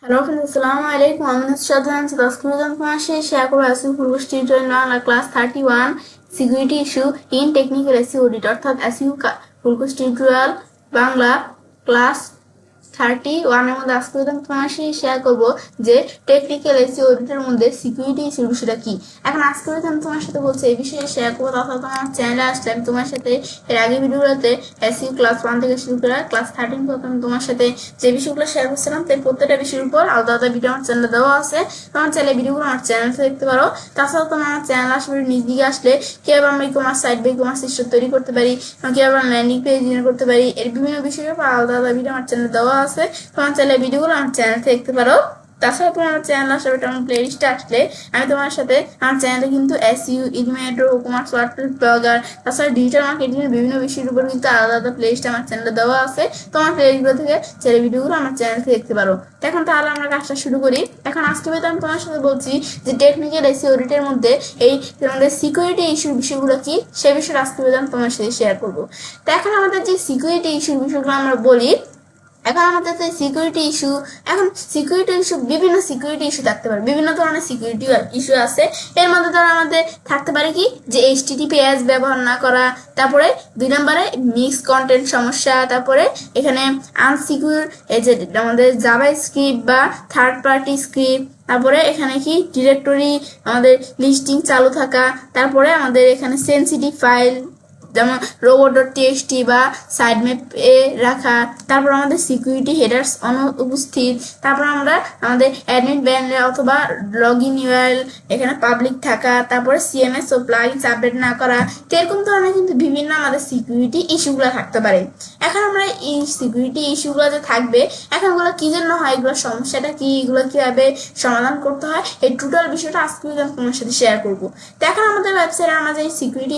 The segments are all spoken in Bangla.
হ্যালো ফ্রেন্ডস, আসসালামু আলাইকুম। আমি সাধারণ মাসে শেয়ার করবো SU full course tutorial Bangla class 31 security issue in technical SU audit, অর্থাৎ SU full course tutorial Bangla class 31 এর মধ্যে আজকে তোমার সাথে শেয়ার করবো যে টেকনিক্যাল এসইউ অডিটের মধ্যে সিকিউরিটি ইস্যুর বিষয়টা কি। এখন আজকে আমি তোমার সাথে বলছি এই বিষয়ে শেয়ার করবো। তাছাড়া তোমার চ্যানেলে আসলে আমি তোমার সাথে এর আগে ভিডিওগুলোতে এসইউ ক্লাস 1 থেকে শুরু করে ক্লাস 13 পর্যন্ত আমি তোমার সাথে যে বিষয়গুলো শেয়ার করছিলাম তাই প্রত্যেকটা বিষয়ের উপর আলাদা আলাদা ভিডিও আমার চ্যানেলে দেওয়া আছে। তোমার চ্যানেলে ভিডিওগুলো আমার চ্যানেলে দেখতে পারো। তাছাড়া তোমার আমার চ্যানেল আসলে নিজ দিকে আসলে কিভাবে আমরা ই-কমার্স সাইট বা ই-কমার্স সিস্টেম তৈরি করতে পারি, কিভাবে আমরা ল্যান্ডিং পেজ জেনারেট করতে পারি, এর বিভিন্ন বিষয়ের উপর আলাদা আলাদা ভিডিও আমার চ্যানেলে দেওয়া আছে। তোমার চ্যানেলে ভিডিওগুলো আমার চ্যানেল দেখতে পারো। তাছাড়া তোমার চ্যানেল আসলে আমার প্লে লিস্টে আসলে আমি তোমার সাথে আমার চ্যানেলে কিন্তু এসইউ, ইডমেট্রো, কমার্স, ওয়ার্ডপ্রেস, ব্লগার, তাছাড়া ডিজিটাল মার্কেটিং এর বিভিন্ন বিষয়ের উপর কিন্তু আলাদা আলাদা প্লে লিস্ট আমার চ্যানেলে দেওয়া আছে। তোমার প্লে লিস্টগুলো থেকে চ্যানেল ভিডিওগুলো আমার চ্যানেল থেকে দেখতে পারো। এখন তাহলে আমরা কাজটা শুরু করি। এখন আজকে আমি তোমার সাথে বলছি যে টেকনিক্যাল এসইউ অডিটের মধ্যে এই আমাদের সিকিউরিটি ইস্যুর বিষয়গুলো কি, সে বিষয়ে আজকে আমি তোমার সাথে শেয়ার করবো। তো এখন আমাদের যে সিকিউরিটি ইস্যুর বিষয়গুলো আমরা বলি, এখন আমাদের যে সিকিউরিটি ইস্যু, এখন সিকিউরিটি ইস্যু বিভিন্ন সিকিউরিটি ইস্যু থাকতে পারে, বিভিন্ন ধরনের সিকিউরিটি ইস্যু আছে। এর মধ্যে ধরো আমাদের থাকতে পারে কি যে এইচটিটিপিএস ব্যবহার না করা, তারপরে 2 নম্বরে মিক্স কন্টেন্ট সমস্যা, তারপরে এখানে আনসিকিউর এই যে আমাদের জাভা স্ক্রিপ্ট বা থার্ড পার্টি স্ক্রিপ্ট, তারপরে এখানে কি ডিরেক্টরি আমাদের লিস্টিং চালু থাকা, তারপরে আমাদের এখানে সেন্সিটিভ ফাইল যেমন robot.txt বা সাইড ম্যাপ এ রাখা, তারপর আমাদের সিকিউরিটি হেডার্স অনুপস্থিত, তারপর আমরা আমাদের অ্যাডমিন ব্যান্ড অথবা লগ ইন ইউআরএল এখানে পাবলিক থাকা, তারপরে সিএমএস ও প্লাগইনস আপডেট না করা। তো এরকম ধরনের কিন্তু বিভিন্ন আমাদের সিকিউরিটি ইস্যুগুলো থাকতে পারে। এখন আমরা এই সিকিউরিটি ইস্যুগুলো যে থাকবে, এখন এগুলো কি জন্য হয়, এগুলো সমস্যাটা কি, এগুলো কিভাবে সমাধান করতে হয়, এই টোটাল বিষয়টা আজকে আমি তোমার সাথে শেয়ার করবো। তো এখন আমাদের ওয়েবসাইটে আমরা যে সিকিউরিটি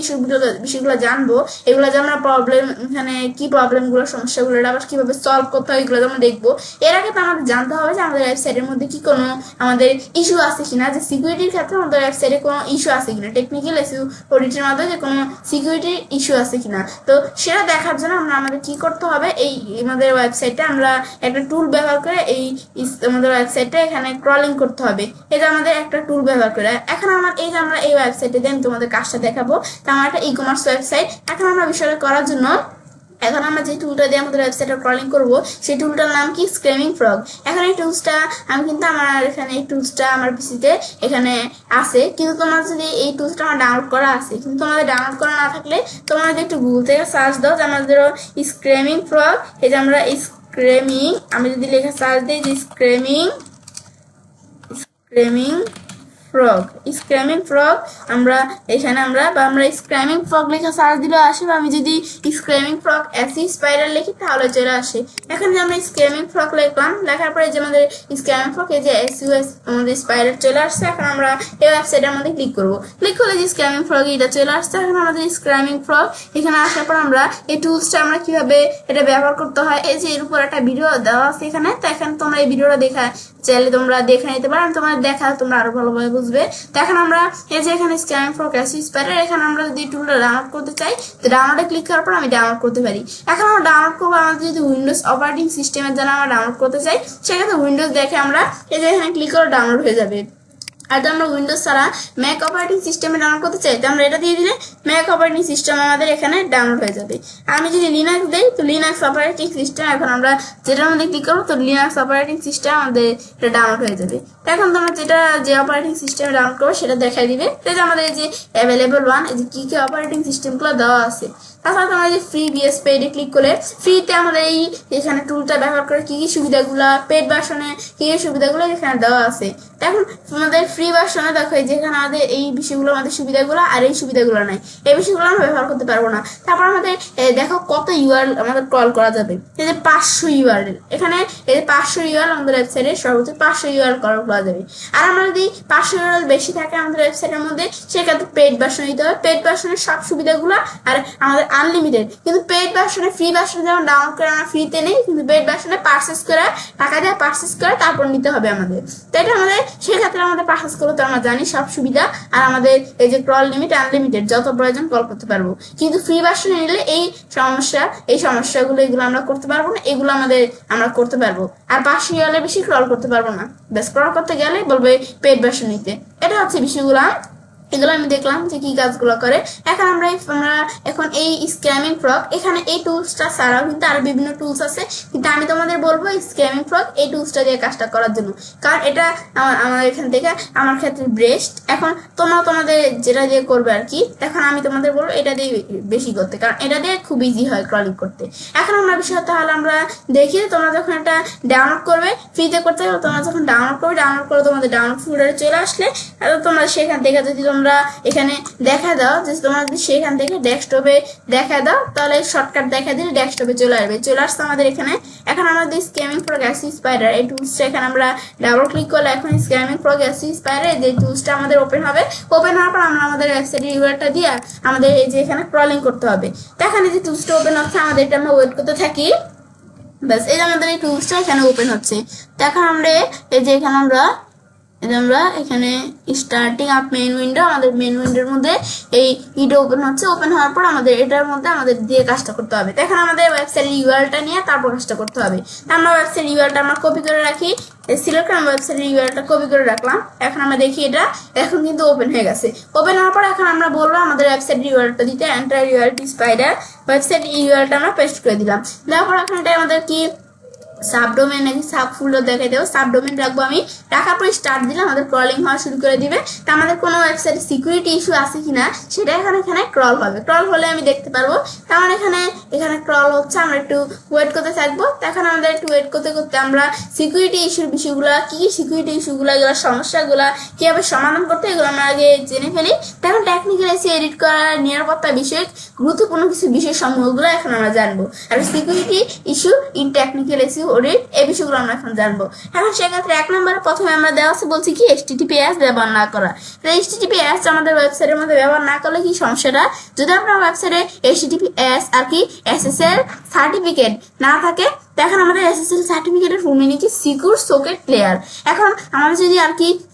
বিষয়গুলো জানবো, এগুলো যে আমরা প্রবলেম, এখানে কি প্রবলেমগুলো, সমস্যাগুলো আবার কিভাবে সলভ করতে হয়, এগুলো আমরা দেখবো। এর আগে তো আমাদের জানতে হবে যে আমাদের ওয়েবসাইটের মধ্যে কি কোনো আমাদের ইস্যু আছে কিনা, যে সিকিউরিটির ক্ষেত্রে আমাদের ওয়েবসাইটে কোনো ইস্যু আছে কিনা, টেকনিক্যাল এসইউ অডিটের মাধ্যমে যে কোনো সিকিউরিটি ইস্যু আছে কিনা। তো সেটা দেখার জন্য আমাদের কি করতে হবে, এই আমাদের ওয়েবসাইটে আমরা একটা টুল ব্যবহার করে এই আমাদের ওয়েবসাইটটা এখানে ক্রলিং করতে হবে। এটা আমাদের একটা টুল ব্যবহার করে। এখন আমার এই যে আমরা এই ওয়েবসাইটে দিয়ে আমি তোমাদের কাজটা দেখাবো। তো আমার একটা ই কমার্স ওয়েবসাইট। এখন আমরা বিষয়টা করার জন্য এখন আমরা যে টুলটা দিয়ে আমাদের ওয়েবসাইটটা ক্রলিং করবো, সেই টুলটার নাম কি, স্ক্রেমিং ফ্রগ। এখন এই টুলসটা আমি কিন্তু আমার এখানে এই টুলসটা আমার পিসিতে এখানে আছে, কিন্তু তোমার যদি এই টুলসটা আমার ডাউনলোড করা আছে, কিন্তু তোমাদের ডাউনলোড করা না থাকলে তোমরা যদি একটু গুগল থেকে সার্চ দাও যে আমাদের স্ক্রেমিং ফ্রগ, এই যে আমরা স্ক্রেমিং, আমি যদি লেখা সার্চ দিই যে স্ক্রেমিং ফ্রগ, স্ক্র্যামিং ফ্রগ, আমরা এখানে আমরা স্ক্র্যামিং ফ্রগ লেখা সার্চ দিলে আসে, বা আমি যদি স্ক্র্যামিং ফ্রগ এসি স্পাইরাল লিখি তাহলে চলে আসে। এখন যে আমরা স্ক্র্যামিং ফ্রগ লিখলাম, লেখার পরে যে আমাদের স্ক্র্যামিং ফ্রগ এই যে এসইউএস আমাদের স্পাইরাল চলে আসছে। এখন আমরা এই ওয়েবসাইটের মধ্যে ক্লিক করবো। ক্লিক করলে যে স্ক্র্যামিং ফ্রগ এটা চলে আসছে। এখন আমাদের স্ক্র্যামিং ফ্রগ এখানে আসার পর আমরা এই টুলসটা আমরা কিভাবে এটা ব্যবহার করতে হয়, এই যে এর উপর একটা ভিডিও দেওয়া আছে এখানে। তো এখানে তোমরা এই ভিডিওটা দেখা চাইলে তোমরা দেখে নিতে পারো, আমি তোমাদের দেখা তোমরা আরো ভালোভাবে বুঝবে। তো এখন আমরা এই যে এখানে স্ক্যান ফর এসইউ স্পাইরাল, এখানে আমরা যদি টুলটা ডাউনলোড করতে চাই, তো ডাউনলোডে ক্লিক করার পর আমি ডাউনলোড করতে পারি। এখন আমরা ডাউনলোড করবো আমাদের যদি উইন্ডোজ অপারেটিং সিস্টেমের জন্য আমরা ডাউনলোড করতে চাই, সেক্ষেত্রে উইন্ডোজ দেখে আমরা এই যে এখানে ক্লিক করে ডাউনলোড হয়ে যাবে। আর আমরা উইন্ডোজ ছাড়া ম্যাক অপারেটিং সিস্টেমে ডাউনলোড করতে চাই, তো আমরা এটা দিয়ে দিলে ম্যাক অপারেটিং সিস্টেম আমাদের এখানে ডাউনলোড হয়ে যাবে। আমি যদি লিনাক্স দিই, তো লিনাক্স অপারেটিং সিস্টেম, এখন আমরা যেটার মধ্যে ক্লিক করবো তো লিনাক্স অপারেটিং সিস্টেম আমাদের এটা ডাউনলোড হয়ে যাবে। এখন তোমরা যে অপারেটিং সিস্টেমে ডাউনলোড করবো সেটা দেখাই দিবে। তো যে আমাদের এই যে অ্যাভেলেবল ওয়ান, এই যে কি কি অপারেটিং সিস্টেমগুলো দেওয়া আছে। তাছাড়া তোমরা যে ফ্রি বিএস পেডে ক্লিক করে ফ্রিতে আমাদের এই এখানে টুলটা ব্যবহার করে কি কি সুবিধাগুলো, পেড ভার্সনে কি কি সুবিধাগুলো এখানে দেওয়া আছে। এখন তোমাদের ফ্রি ভার্সনে দেখো যেখানে আমাদের এই বিষয়গুলো, আমাদের সুবিধাগুলো আর এই সুবিধাগুলো নাই, এই বিষয়গুলো আমরা ব্যবহার করতে পারবো না। তারপর আমাদের দেখো কত ইউআরএল আমাদের ক্রল করা যাবে, এই যে 500 ইউআরএল, এখানে এই যে 500 ইউআরএল আমাদের ওয়েবসাইটে সর্বোচ্চ 500 ইউআরএল ক্রল করা যাবে। আর আমরা যদি 500 ইউআরএল বেশি থাকে আমাদের ওয়েবসাইটের মধ্যে, সেক্ষেত্রে পেড ভার্সন নিতে হবে। পেড ভার্সনের সব সুবিধাগুলো আর আমাদের আনলিমিটেড, কিন্তু পেইড ভার্সনে ফ্রি ভার্সনে যেমন ডাউনলোড করে আমরা ফ্রিতে নেই, কিন্তু পেইড ভার্সনে পারচেস করে টাকা দিয়ে পারচেস করে তারপর নিতে হবে আমাদের। তো এটা আমাদের সেক্ষেত্রে আমাদের পারচেস করলে তো আমরা জানি সব সুবিধা, আর আমাদের এই যে কল লিমিট আনলিমিটেড যত প্রয়োজন কল করতে পারবো। কিন্তু ফ্রি ভার্সনে নিলে এই সমস্যাগুলো এগুলো আমরা করতে পারবো না, এগুলো আমরা করতে পারবো। আর 500 ইয়ারের বেশি ক্রল করতে পারবো না, বেশ ক্রল করতে গেলে বলবে পেইড ভার্সন নিতে। এটা হচ্ছে বিষয়গুলো, এগুলো আমি দেখলাম যে কি কাজগুলো করে। এখন আমরা এখন এই স্ক্যামিং ফ্রগ, এখানে এই টুলসটা ছাড়াও কিন্তু আরো বিভিন্ন টুলস আছে, কিন্তু আমি তোমাদের বলবো স্ক্যামিং ফ্রগ এই টুলসটা দিয়ে কাজটা করার জন্য, কারণ এটা আমার এখান থেকে আমার ক্ষেত্রে বেস্ট। এখন তোমাদের যেটা দিয়ে করবে আর কি, এখন আমি তোমাদের বলবো এটা দিয়ে বেশি করতে, কারণ এটা দিয়ে খুব ইজি হয় ক্রলিং করতে। এখন আমরা বিষয় তাহলে আমরা দেখি, তোমরা যখন এটা ডাউনলোড করবে ফ্রিতে করতে হবে, তোমরা যখন ডাউনলোড করে তোমাদের ডাউনলোড ফোল্ডারে চলে আসলে তোমরা সেখান থেকে যদি তোমরা এখানে দেখা দাও যে তোমরা যদি সেখান থেকে ডেস্কটপে দেখা দাও, তাহলে শর্টকাট দেখা দিলে ডেস্কটপে চলে আসছে আমাদের এখানে। এখন আমাদের স্ক্যামিং ফ্রগ অ্যাসি স্পাইডার এই টুলসটা এখানে আমরা ডাবল ক্লিক করলে এখন স্ক্যামিং ফ্রগ অ্যাসি স্পাইডার যে টুলসটা আমাদের ওপেন হবে। ওপেন হওয়ার পর আমরা আমাদের ওয়েবসাইটের ইউআরটা দিয়ে আমাদের এই যে এখানে ক্রলিং করতে হবে। তো এখানে যে টুলসটা ওপেন হচ্ছে আমাদের এটা আমরা ওয়েট করতে থাকি, ব্যাস এই যে আমাদের এই টুলসটা এখানে ওপেন হচ্ছে। তো এখন আমরা এই যে আমরা এখানে স্টার্টিং আপ মেইন উইন্ডো, আমাদের মেইন উইন্ডোর মধ্যে এই ভিডিও ওপেন হচ্ছে। ওপেন হওয়ার পর আমাদের এটার মধ্যে আমাদের দিয়ে কাজটা করতে হবে। তো এখন আমাদের ওয়েবসাইটের ইউআরএলটা নিয়ে তারপর কাজটা করতে হবে। আমরা ওয়েবসাইট ইউআরএলটা আমরা কপি করে রাখি, সিলেক্ট করে আমরা ওয়েবসাইটের ইউআরএলটা কপি করে রাখলাম। এখন আমরা দেখি এটা এখন কিন্তু ওপেন হয়ে গেছে। ওপেন হওয়ার পর এখন আমরা বলবো আমাদের ওয়েবসাইটের ইউআরএলটা দিতে, এন্টার ইউআরএল স্পাইডার ওয়েবসাইট ইউআরএলটা আমরা পেস্ট করে দিলাম। দেওয়ার পর এখন এটা আমাদের কি সাবডোমেন নাকি সাব ফোল্ডার দেখাই দেবো, সাবডোমেন রাখবো আমি। রাখার পর স্টার্ট দিলে আমাদের ক্রলিং হওয়া শুরু করে দিবে। তা আমাদের কোনো ওয়েবসাইটে সিকিউরিটি ইস্যু আছে কিনা সেটা এখানে ক্রল হবে, ক্রল হলে আমি দেখতে পারবো। তো আমার এখানে ক্রল হচ্ছে, আমরা একটু ওয়েট করতে থাকবো। এখন আমাদের একটু ওয়েট করতে করতে আমরা সিকিউরিটি ইস্যুর বিষয়গুলো কি সিকিউরিটি ইস্যুগুলো এগুলো সমস্যাগুলো কিভাবে সমাধান করতে এগুলো আমরা আগে জেনে ফেলি। তখন টেকনিক্যাল এসে এডিট করার নিরাপত্তা বিষয়ক গুরুত্বপূর্ণ কিছু বিষয় সমূহগুলো এখন আমরা জানবো। আর সিকিউরিটি ইস্যু ইন টেকনিক্যাল এসে অডিট এই বিষয়গুলো আমরা এখন জানবো। এখন সেক্ষেত্রে 1 নম্বরে প্রথমে আমরা দেওয়া আছে বলছি কি HTTPS ব্যবহার না করা। HTTPS আমাদের ওয়েবসাইটের মধ্যে ব্যবহার না করলে কি সমস্যাটা, যদি আপনার ওয়েবসাইটে HTTPS আর কি SSL সার্টিফিকেট না থাকে, এখন আমাদের SSL সার্টিফিকেটের ফুল মিনিং কি সিকিউর সকেট লেয়ার। এখন আমাদের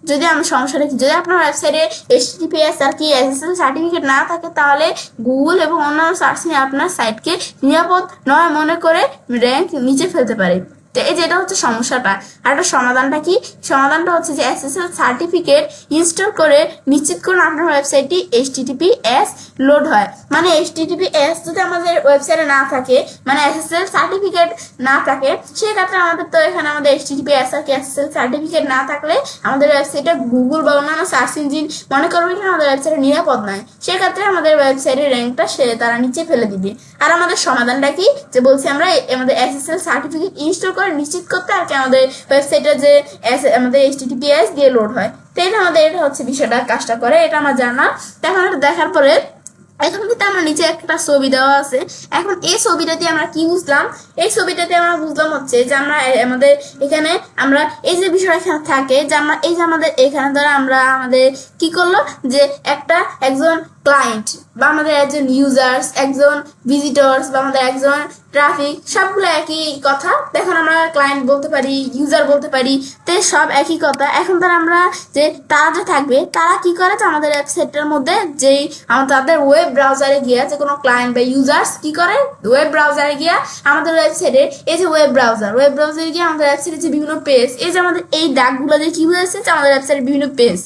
যদি আমরা সমস্যাটা কি, যদি আপনার ওয়েবসাইটে HTTPS আর কি SSL সার্টিফিকেট না থাকে, তাহলে গুগল এবং অন্যান্য সার্চ নিয়ে আপনার সাইটকে নিরাপদ নয় মনে করে র্যাঙ্ক নিচে ফেলতে পারে। তো এই যেটা হচ্ছে সমস্যাটা। আর একটা সমাধানটা কি, সমাধানটা হচ্ছে যে SSL সার্টিফিকেট ইনস্টল করে নিশ্চিত করুন আপনার ওয়েবসাইটটি HTTPS লোড হয়। মানে HTTPS যদি আমাদের ওয়েবসাইটে না থাকে, মানে SSL সার্টিফিকেট না থাকে, সেক্ষেত্রে আমাদের তো এখানে আমাদের HTTPS আর কি SSL সার্টিফিকেট না থাকলে আমাদের ওয়েবসাইটে গুগল বা অন্যান্য সার্চ ইঞ্জিন মনে করবে কি আমাদের ওয়েবসাইটে নিরাপদ নয়, সেক্ষেত্রে আমাদের ওয়েবসাইটের র্যাঙ্কটা তারা নিচে ফেলে দিবে। আর আমাদের সমাধানটা কি, যে বলছি আমরা আমাদের SSL সার্টিফিকেট ইনস্টল করে নিশ্চিত করতে আর কি আমাদের ওয়েবসাইটে যে আমাদের HTTPS দিয়ে লোড হয়। তো এটা হচ্ছে বিষয়টা কাজটা করে, এটা আমার জানা। এখন দেখার পরে এখন কিন্তু আমরা নিচে একটা ছবি দেওয়া আছে। এখন এই ছবিটাতে আমরা কি বুঝলাম, এই ছবিটাতে আমরা বুঝলাম হচ্ছে যে আমরা আমাদের এখানে আমরা এই যে বিষয় এখানে থাকে যে আমরা এই যে আমাদের এখানে ধরে আমরা আমাদের কি করলো যে একজন ক্লায়েন্ট বা আমাদের একজন ইউজার্স, একজন ভিজিটর্স বা আমাদের একজন ট্রাফিক, সবগুলো একই কথা। এখন আমরা ক্লায়েন্ট বলতে পারি, ইউজার বলতে পারি, তো সব একই কথা। এখন আমরা যে তারা যে থাকবে তারা কি করে, যে আমাদের ওয়েবসাইটের মধ্যে যেই তাদের ওয়েব ব্রাউজারে গিয়ে যে কোনো ক্লায়েন্ট বা ইউজার্স কি করে, ওয়েব ব্রাউজারে গিয়ে আমাদের ওয়েবসাইটে এই যে ওয়েব ব্রাউজারে গিয়ে আমাদের ওয়েবসাইটে যে বিভিন্ন পেজ, এই যে আমাদের এই দাগগুলো দিয়ে কি বুঝেছে যে আমাদের ওয়েবসাইটের বিভিন্ন পেজ,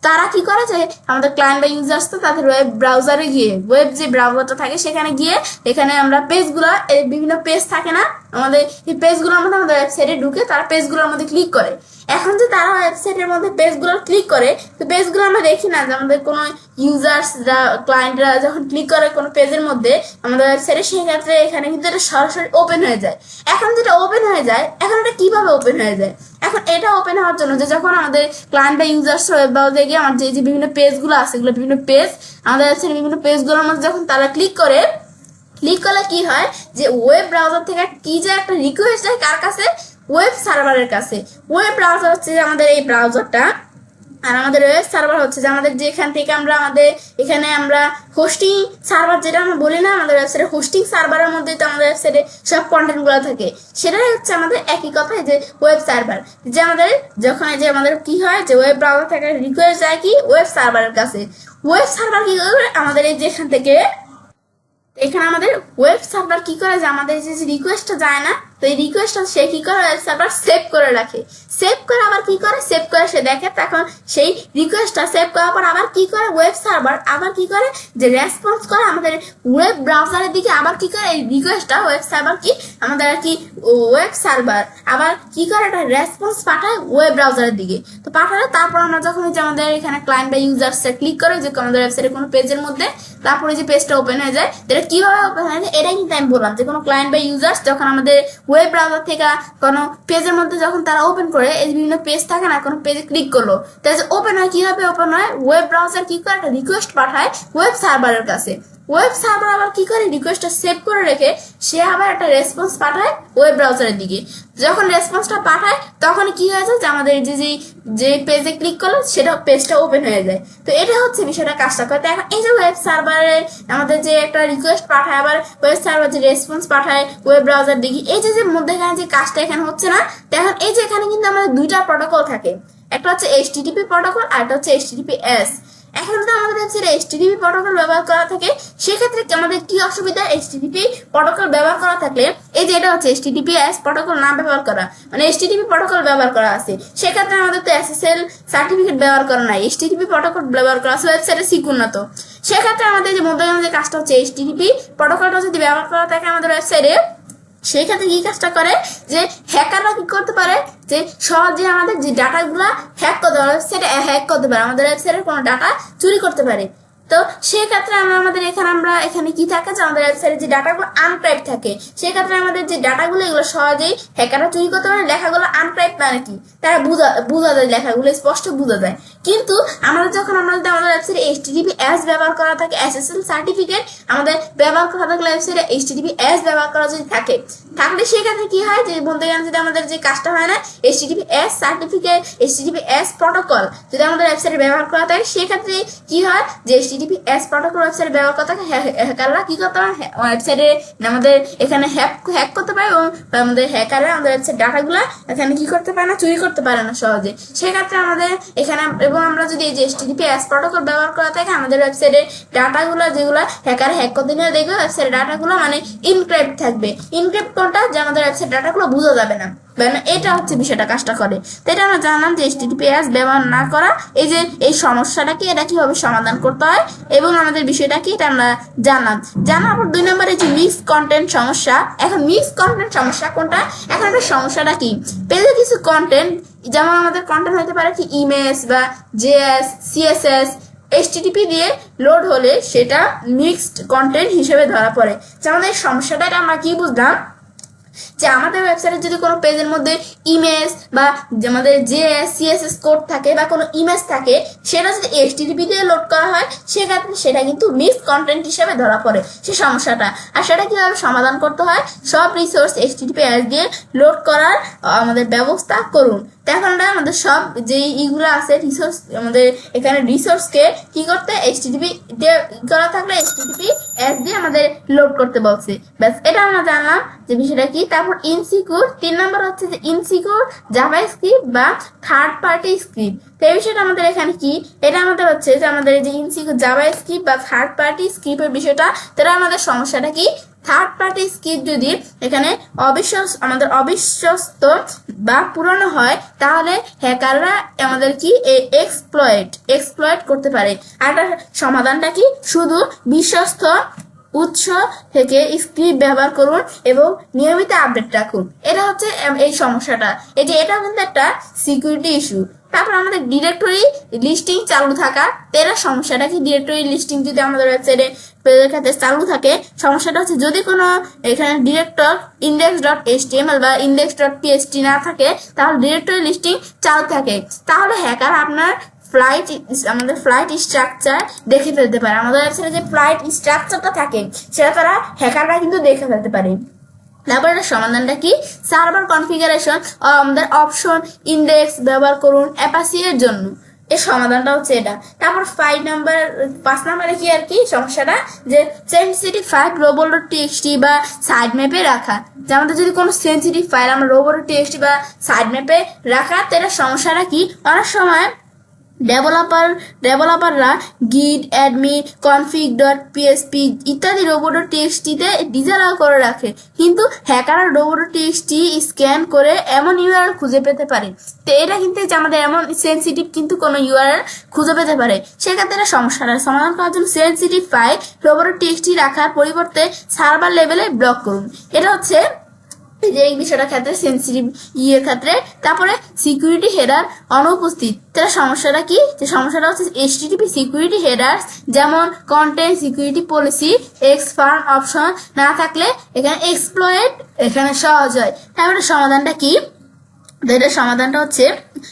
তারা কি করে যে আমাদের ক্লায়েন্ট বা ইউজার্স তো তাদের ওয়েব ব্রাউজারে গিয়ে, ওয়েব যে ব্রাউজারটা থাকে সেখানে গিয়ে এখানে আমরা পেজগুলো বিভিন্ন পেজ থাকে না, আমাদের এই পেজগুলোর মধ্যে আমাদের ওয়েবসাইটে ঢুকে তারা পেজগুলোর মধ্যে ক্লিক করে। এখন যে তারা ওয়েবসাইটের মধ্যে পেজগুলো ক্লিক করে, তো পেজগুলো আমরা দেখি না যে আমাদের কোনো ইউজার্সরা ক্লায়েন্টরা যখন ক্লিক করে কোনো পেজের মধ্যে আমাদের ওয়েবসাইটে, সেই ক্ষেত্রে এখানে কিন্তু এটা সরাসরি ওপেন হয়ে যায়। এখন যেটা ওপেন হয়ে যায়, এখন এটা কিভাবে ওপেন হয়ে যায়, এখন এটা ওপেন হওয়ার জন্য যে যখন আমাদের ক্লায়েন্ট বা ইউজার্স ওয়েব ব্রাউজারে গিয়ে আমার যে বিভিন্ন পেজগুলো আছে, এগুলো বিভিন্ন পেজ আমাদের ওয়েবসাইটে বিভিন্ন পেজগুলোর মধ্যে যখন তারা ক্লিক করলে কি হয়, যে ওয়েব ব্রাউজার থেকে কি যে একটা রিকোয়েস্ট যায় কার কাছে, ওয়েব সার্ভারের কাছে। ওয়েব ব্রাউজার হচ্ছে যে আমাদের এই ব্রাউজারটা, আর আমাদের ওয়েব সার্ভার হচ্ছে যে আমাদের যেখান থেকে আমরা আমাদের এখানে আমরা হোস্টিং সার্ভার যেটা আমরা বলি না, আমাদের ওয়েবসাইটে হোস্টিং সার্ভারের মধ্যে তো আমাদের ওয়েবসাইটে সব কন্টেন্টগুলো থাকে, সেটাই হচ্ছে আমাদের একই কথাই যে ওয়েব সার্ভার। যে আমাদের যখন যে আমাদের কি হয় যে ওয়েব ব্রাউজার থেকে রিকোয়েস্ট যায় কি ওয়েব সার্ভারের কাছে, ওয়েব সার্ভার কি করে আমাদের এই যেখান থেকে এখানে আমাদের ওয়েব সার্ভার কি করে যে আমাদের যে রিকোয়েস্টটা যায় না, তো এই রিকোয়েস্টটা সে কি করে ওয়েব সার্ভার সেভ করে রাখে, সেভ করে আবার কি করে সেভ করে সে দেখে, তখন সেই রিকোয়েস্টটা সেভ করার পর আবার কি করে ওয়েব সার্ভার আবার কি করে যে রেসপন্স করে আমাদের ওয়েব ব্রাউজারের দিকে, আবার কি করে এই রিকোয়েস্টটা ওয়েব সার্ভার কি আমাদের আর কি ওয়েব সার্ভার আবার কি করে একটা রেসপন্স পাঠায় ওয়েব ব্রাউজারের দিকে। তো পাঠালে তারপর আমরা যখন যে আমাদের এখানে ক্লায়েন্ট বা ইউজার্সে ক্লিক করে যে আমাদের ওয়েবসাইটের কোনো পেজের মধ্যে, তারপরে যে পেজটা ওপেন হয়ে যায়, এটা কিভাবে ওপেন হয়ে যায় এটাই কিন্তু আমি বললাম যে কোনো ক্লায়েন্ট বা ইউজার্স যখন আমাদের ওয়েব ব্রাউজার থেকে কোনো পেজের মধ্যে যখন তারা ওপেন করে, এই বিভিন্ন পেজ থাকে না, কোনো পেজে ক্লিক করলো, তাই যে ওপেন হয় কিভাবে ওপেন হয়, ওয়েব ব্রাউজার কি করে একটা রিকোয়েস্ট পাঠায় ওয়েব সার্ভারের কাছে, ওয়েব সার্ভার আবার কি করে রিকোয়েস্টটা সেভ করে রেখে সে আবার একটা রেসপন্স পাঠায় ওয়েব ব্রাউজারের দিকে। যখন রেসপন্সটা পাঠায় তখন কি হয়ে যায় যে আমাদের যে পেজে ক্লিক করলো সেটা পেজটা ওপেন হয়ে যায়। তো এটা হচ্ছে বিষয়টা কাজটা করে। এখন এই যে ওয়েব সার্ভারে আমাদের যে একটা রিকোয়েস্ট পাঠায় আবার ওয়েব সার্ভার যে রেসপন্স পাঠায় ওয়েব ব্রাউজার দিকে, এই যে মধ্যেখানে যে কাজটা এখানে হচ্ছে না, এখন এই যে এখানে কিন্তু আমাদের দুইটা প্রটোকল থাকে, একটা হচ্ছে HTTP প্রটোকল আর একটা হচ্ছে HTTPS। এখন তো আমাদের ওয়েবসাইটে HTTP প্রটোকল ব্যবহার করা থাকে, সেক্ষেত্রে আমাদের কি অসুবিধা, HTTP প্রটোকল ব্যবহার করা থাকলে এই যে এটা হচ্ছে HTTPS প্রটোকল না ব্যবহার করা, মানে HTTP প্রটোকল ব্যবহার করা আছে, সেক্ষেত্রে আমাদের তো SSL সার্টিফিকেট ব্যবহার করা নাই, HTTP প্রটোকল ব্যবহার করা আছে ওয়েবসাইটে সিকিউর না, তো সেক্ষেত্রে আমাদের যে মধ্যে যে কাজটা হচ্ছে HTTP প্রটোকলটা যদি ব্যবহার করা থাকে আমাদের ওয়েবসাইটে, সেই ক্ষেত্রে কি কাজটা করে যে হ্যাকাররা কি করতে পারে যে সহজে আমাদের যে ডাটাগুলো হ্যাক করতে পারে, সেটা হ্যাক করতে পারে, আমাদের ওয়েবসাইটের কোনো ডাটা চুরি করতে পারে। তো সেই ক্ষেত্রে আমরা এখানে কি থাকে যে আমাদের ওয়েবসাইটে যে ডাটাগুলো আনক্রাইব থাকে, সেই ক্ষেত্রে আমাদের যে ডাটাগুলো এগুলো সহজেই হ্যাকাররা চুরি করতে পারে। লেখাগুলো আনক্রাইব মানে কি তারা বোঝা যায়, লেখাগুলো স্পষ্ট বোঝা যায়। কিন্তু আমাদের আমাদের ওয়েবসাইটে HTTPS ব্যবহার করা থাকে, SSL সার্টিফিকেট আমাদের ব্যবহার করা থাকলে ওয়েবসাইটে HTTPS ব্যবহার করা যদি থাকলে সেই ক্ষেত্রে কি হয় যে বলতে গেলে যদি আমাদের যে কাজটা হয় না HTTPS সার্টিফিকেট HTTPS প্রটোকল যদি আমাদের ওয়েবসাইটে ব্যবহার করা থাকে, সেক্ষেত্রে কি হয় যে HTTPS প্রটোকল ওয়েবসাইটে ব্যবহার করা থাকে, হ্যাকাররা কি করতে পারে ওয়েবসাইটে আমাদের এখানে হ্যাক করতে পারে, এবং আমাদের হ্যাকাররা আমাদের ওয়েবসাইট ডাটাগুলো এখানে কি করতে পারে না, চুরি করতে পারে না সহজে। সেক্ষেত্রে আমাদের এখানে এবং আমরা যদি এই যে HTTPS প্রটোকল ব্যবহার করা থাকে আমাদের ওয়েবসাইটে ডাটাগুলো যেগুলো হ্যাকার হ্যাক করতে নিয়ে দেখবে ওয়েবসাইটের ডাটাগুলো মানে ইনক্রিপ্ট থাকবে। ইনক্রিপ্ট কোনটা যে আমাদের ওয়েবসাইট ডাটাগুলো বোঝা যাবে না, এটা হচ্ছে বিষয়টা কাজটা করে। তো এটা আমরা জানলাম যে HTTPS ব্যবহার না করা এই যে এই সমস্যাটা কি, এটা কিভাবে সমাধান করতে হয় এবং আমাদের বিষয়টা কি এটা আমরা জানার পর 2 নম্বরে যে মিক্স কন্টেন্ট সমস্যা। এখন মিক্স কন্টেন্ট সমস্যা কোনটা, এখন একটা সমস্যাটা কি, পেজে কিছু কন্টেন্ট যেমন আমাদের কন্টেন্ট হতে পারে কি ইমেজ বা JS CSS HTTP দিয়ে লোড হলে সেটা মিক্সড কন্টেন্ট হিসেবে ধরা পড়ে। যেমন এই সমস্যাটা আমরা কি বুঝলাম যে আমাদের ওয়েবসাইটে যদি কোনো পেজের মধ্যে ইমেজ বা আমাদের JS CSS কোড থাকে বা কোনো ইমেজ থাকে, সেটা যদি HTTP দিয়ে লোড করা হয় সেক্ষেত্রে সেটা কিন্তু মিক্সড কন্টেন্ট হিসেবে ধরা পড়ে সেই সমস্যাটা। আর সেটা কিভাবে সমাধান করতে হয়, সব রিসোর্স HTTPS দিয়ে লোড করার আমাদের ব্যবস্থা করুন। এখন আমাদের সব যে ইগুলো আছে রিসোর্স, আমাদের এখানে রিসোর্সকে কি করতে HTTP দিয়ে করা থাকলে HTTPS দিয়ে আমাদের লোড করতে বলছে। ব্যাস এটা আমরা জানলাম যে বিষয়টা কি। তারপর ইনসিকিউর 3 নম্বর হচ্ছে যে ইনসিকিউর জাভাস্ক্রিপ্ট বা থার্ড পার্টি স্ক্রিপ্ট। তো এই বিষয়টা আমাদের এখানে কি, এটা আমাদের হচ্ছে যে আমাদের যে ইনসিকিউর জাভাস্ক্রিপ্ট বা থার্ড পার্টি স্ক্রিপ্টের বিষয়টা, তারা আমাদের সমস্যাটা কি, থার্ড পার্টি স্ক্রিপ্ট যদি এখানে অবিশ্বস্ত বা পুরনো হয় তাহলে হ্যাকাররা আমাদের কি এক্সপ্লয়েট করতে পারে। আর সমাধানটা কি, শুধু বিশ্বস্ত উৎস থেকে স্ক্রিপ্ট ব্যবহার করুন এবং নিয়মিত আপডেট রাখুন। এটা হচ্ছে এই সমস্যাটা, এটা কিন্তু একটা সিকিউরিটি ইস্যু। তারপর আমাদের ডিরেক্টরি লিস্টিং চালু থাকা, এরা সমস্যাটা কি, ডিরেক্টরি লিস্টিং যদি আমাদের ওয়েবসাইটে পেজের ক্ষেত্রে চালু থাকে, সমস্যাটা হচ্ছে যদি কোনো এখানে ডিরেক্টর index.html বা index.php না থাকে তাহলে ডিরেক্টরি লিস্টিং চালু থাকে, তাহলে হ্যাকার আপনার আমাদের ফ্লাইট স্ট্রাকচার দেখে ফেলতে পারে। আমাদের ওয়েবসাইটে যে ফ্লাইট স্ট্রাকচারটা থাকে সেটা তারা হ্যাকাররা কিন্তু দেখে ফেলতে পারে। তারপরে সমাধানটা কি, সার্ভার কনফিগারেশন আমাদের অপশন ইন্ডেক্স ব্যবহার করুন অ্যাপাচি এর জন্য। এর সমাধানটা হচ্ছে এটা। তারপর 5 নাম্বারে কি আর কি সমস্যাটা, যে সেন্সিটিভ ফাইল robo.txt বা সাইড ম্যাপে রাখা, যে আমাদের যদি কোনো সেন্সিটিভ ফাইল আমরা robo.txt বা সাইড ম্যাপে রাখা, তো এটা সমস্যাটা কি, অনেক সময় ডেভেলপাররা git admin config.php ইত্যাদি robo.txt তে ডিসঅ্যালাউ করে রাখে, কিন্তু হ্যাকাররা robo.txt স্ক্যান করে এমন ইউআরএল খুঁজে পেতে পারে। তো এটা কিন্তু যে আমাদের এমন সেন্সিটিভ কিন্তু কোনো ইউআরএল খুঁজে পেতে পারে, সেক্ষেত্রে সমস্যাটার সমাধান করার জন্য সেন্সিটিভ ফাইল robo.txt রাখার পরিবর্তে সার্ভার লেভেলে ব্লক করুন। এটা হচ্ছে যে এই বিষয়টার ক্ষেত্রে সেন্সিটিভ ক্ষেত্রে। তারপরে সিকিউরিটি হেডার অনুপস্থিত, তার সমস্যাটা কি, যে সমস্যাটা হচ্ছে HTTP সিকিউরিটি হেডার যেমন কন্টেন্ট সিকিউরিটি পলিসি এক্সপার্ম অপশন না থাকলে এখানে এক্সপ্লয়েট এখানে সহজ হয়। তারপরে সমাধানটা কি, এটার সমাধানটা হচ্ছে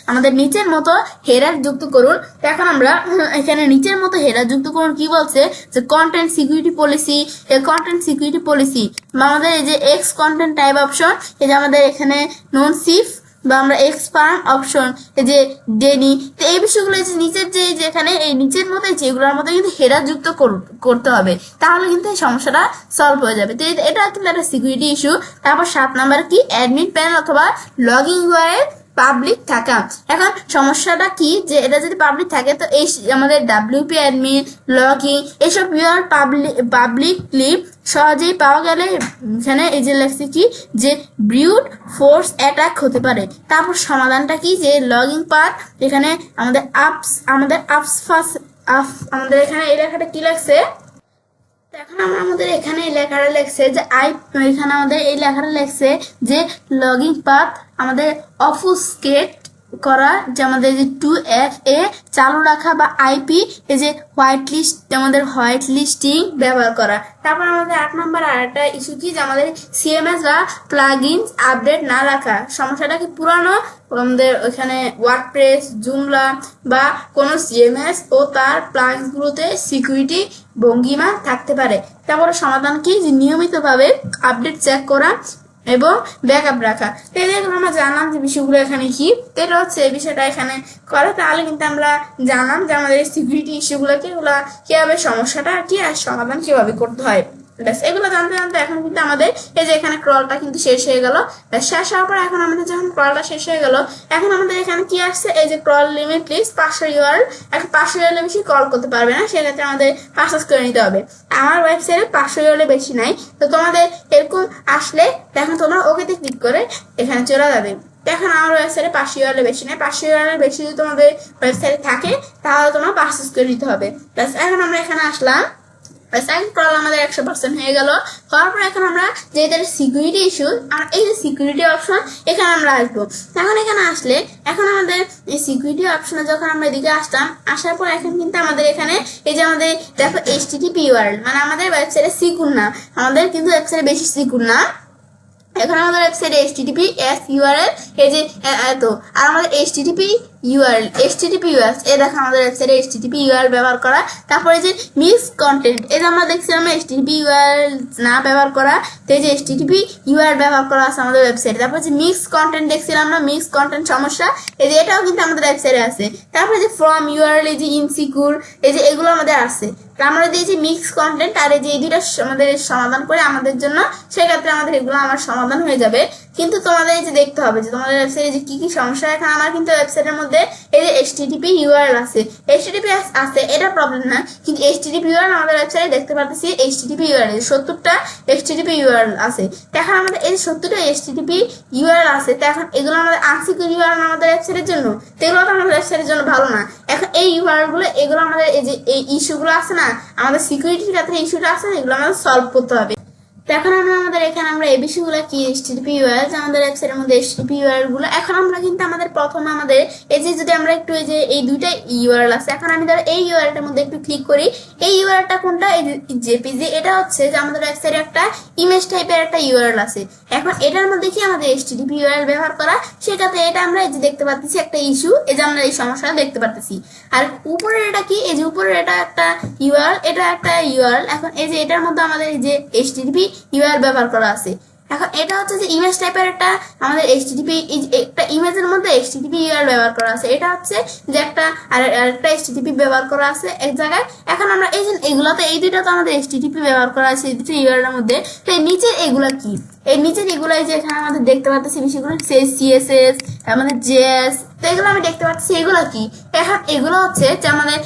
আমাদের নিচের মতো হেডার যুক্ত করুন। এখন আমরা এখানে নিচের মতো হেডার যুক্ত করুন কি বলছে, যে কন্টেন্ট সিকিউরিটি পলিসি আমাদের এই যে এক্স কন্টেন্ট টাইপ অপশন, এই যে আমাদের এখানে নন সিফ বা আমরা এক্সপার্ম অপশন, এই যে ডেনি, তো এই বিষয়গুলো যে নিচের যে এখানে এই নিচের মতো যেগুলোর মধ্যে কিন্তু হেডার যুক্ত করতে হবে, তাহলে কিন্তু এই সমস্যাটা সলভ হয়ে যাবে। তো এটা কিন্তু একটা সিকিউরিটি ইস্যু। তারপর 7 নাম্বার কি, অ্যাডমিন প্যানেল অথবা লগইন ইউআরএল পাবলিক থাকা। এখন সমস্যাটা কি, যে এটা যদি পাবলিক থাকে তো এই আমাদের WP অ্যাডমিন লগইন এসব ইউআরএল পাবলিকলি সহজেই পাওয়া গেলে এখানে এই যে লেখছে কি, যে ব্রিউট ফোর্স অ্যাটাক হতে পারে। তারপর সমাধানটা কি, যে লগইন পাথ, এখানে আমাদের আমাদের এখানে এই লেখাটা কি লাগছে, এখন আমাদের এখানে এই লেখাটা লেখছে যে এখানে আমাদের এই লেখাটা লেখছে যে লগইন পাথ আমাদের অবফুস্কেট করা, যে আমাদের যে 2FA চালু রাখা বা আইপি এই যে হোয়াইট লিস্টিং ব্যবহার করা। তারপর আমাদের 8 নম্বর আরেকটা ইস্যু কি, যে আমাদের CMS বা প্লাগইনস আপডেট না রাখা। সমস্যাটা কি, পুরানো আমাদের ওখানে ওয়ার্ডপ্রেস জুমলা বা কোনো CMS ও তার প্লাগইনসগুলোতে সিকিউরিটি ভঙ্গিমা থাকতে পারে। তারপরে সমাধান কি, যে নিয়মিতভাবে আপডেট চেক করা এবং ব্যাকআপ রাখা। তো এগুলো আমরা জানলাম যে বিষয়গুলো এখানে কি, এটা হচ্ছে এই বিষয়টা এখানে করে, তাহলে কিন্তু আমরা জানলাম যে আমাদের সিকিউরিটি ইস্যুগুলোকে এগুলো কিভাবে সমস্যাটা কি আর সমাধান কিভাবে করতে হয়। এগুলো জানতে জানতে এখন কিন্তু আমাদের এই যে এখানে ক্রলটা কিন্তু শেষ হয়ে গেল। শেষ হওয়ার পর এখন আমাদের যখন ক্রলটা শেষ হয়ে গেল, এখন আমাদের এখানে কি আসছে, এই যে ক্রল লিমিট লিস্ট 500 ইউআরএল, এখন 500 ইউআরএল বেশি কল করতে পারবে না, সেক্ষেত্রে আমাদের পারচেজ করে নিতে হবে। আমার ওয়েবসাইটে 500 ইউআরএল বেশি নাই, তো তোমাদের এরকম আসলে এখন তোমরা ওকেতে ক্লিক করে এখানে চলে যাবে। এখন আমার ওয়েবসাইটে 500 ইউআরএল বেশি নেই, 500 ইউআরএল বেশি যদি তোমাদের ওয়েবসাইটে থাকে তাহলে তোমরা পারচেজ করে নিতে হবে। এখন আমরা এখানে আসলাম, ক্রল আমাদের 100% হয়ে গেল। হওয়ার পর এখন আমরা যে এদের সিকিউরিটি ইস্যু, আর এই যে সিকিউরিটি অপশন এখানে আমরা আসবো। এখন এখানে আসলে এখন আমাদের এই সিকিউরিটি অপশনে যখন আমরা এদিকে আসতাম, আসার পর এখন কিন্তু আমাদের এখানে এই যে আমাদের দেখো HTTP ইউআরএল, মানে আমাদের ওয়েবসাইটে সিকিউর না, আমাদের কিন্তু ওয়েবসাইটে বেশি সিকিউর না। এখন আমাদের ওয়েবসাইটে HTTPS ইউআরএল এই যে এত, আর আমাদের HTTP ইউআরএল এ দেখো আমাদের ওয়েবসাইটে HTTP ইউআরএল ব্যবহার করা। তারপরে যে মিক্স কন্টেন্ট, এই যে আমরা দেখছিলাম HTTP ইউআরএল না ব্যবহার করা, তো এই যে HTTP ইউআরএল ব্যবহার করা আছে আমাদের ওয়েবসাইটে। তারপরে যে মিক্স কন্টেন্ট দেখছিলাম না, মিক্স কন্টেন্ট সমস্যা, এই যে এটাও কিন্তু আমাদের ওয়েবসাইটে আছে। তারপরে যে ফ্রম ইউআরএল, এই যে ইনসিকিউর, এই যে এগুলো আমাদের আছে। আমরা দিয়েছি মিক্স কন্টেন্ট, আর এই যে এই দুইটা আমাদের সমাধান করে আমাদের জন্য, সেক্ষেত্রে আমাদের এগুলো আমার সমাধান হয়ে যাবে। কিন্তু তোমাদের এই যে দেখতে হবে যে তোমাদের ওয়েবসাইটে যে কি কি সমস্যা। এখন আমার কিন্তু ওয়েবসাইটের মধ্যে এই যে HTTP ইউআরএল আছে, HTTP আছে, এটা প্রবলেম না, কিন্তু HTTP ইউআরএল আমাদের ওয়েবসাইটে দেখতে পাচ্ছি HTTP ইউআরএল 70টা HTTP ইউআরএল আছে। এখন আমাদের এই 70টা HTTP ইউআরএল আছে, তো এখন এগুলো আমাদের আনসিকিউর ইউআরএল আমাদের ওয়েবসাইটের জন্য, তো এগুলো তো আমাদের ওয়েবসাইটের জন্য ভালো না। এখন এই ইউআরএল গুলো, এগুলো আমাদের এই যে এই ইস্যুগুলো আছে না, আমাদের সিকিউরিটির ক্ষেত্রে ইস্যুটা আছে, এগুলো আমাদের সলভ করতে হবে। তো এখন আমাদের এখানে আমরা এই বিষয়গুলো কি HTTP ইউআরএল, আমাদের ওয়েবসাইটের মধ্যে HTTP ইউআরএল গুলো, এখন আমরা কিন্তু আমাদের প্রথমে আমাদের এই যে যদি আমরা একটু এই যে এই দুইটা ইউআরএল আছে, এখন আমি ধরো এই ইউআরএলটার মধ্যে একটু ক্লিক করি। এই ইউআরএলটা কোনটা, এই জেপিজি, এটা হচ্ছে যে আমাদের ওয়েবসাইটে একটা ইমেজ টাইপের একটা ইউআরএল আছে। এখন এটার মধ্যে কি আমাদের HTTP ইউআরএল ব্যবহার করা, সেটাতে এটা আমরা এই যে দেখতে পাচ্ছি একটা ইস্যু, এই যে আমরা এই সমস্যাটা দেখতে পাচ্ছি। আর উপরের এটা কি, এই যে উপরের এটা একটা ইউআরএল, এটা একটা ইউআরএল। এখন এই যে এটার মধ্যে আমাদের এই যে HTTP ইউআরএল ব্যবহার করা আছে। এখন এটা হচ্ছে যে ইমেজ টাইপের একটা আমাদের এইচটিটিপি, একটা ইমেজের মধ্যে এইচটিটিপি ইউআরএল ব্যবহার করা আছে। এটা হচ্ছে যে একটা আরেকটা এইচটিটিপি ব্যবহার করা আছে এক জায়গায়। এখন আমরা এই যে এগুলোতে এই দুইটা তো আমাদের এইচটিটিপি ব্যবহার করা আছে এই দুটো ইউআরএল এর মধ্যে। তো এই নিচের এগুলা কি, এই নিচের এগুলাই যে এখানে আমাদের দেখতে পাচ্ছি বিষয়গুলো সিএসএস আমাদের জেএস, তো এগুলো আমি দেখতে পাচ্ছি এগুলো কি। এখন এগুলো হচ্ছে যে আমাদের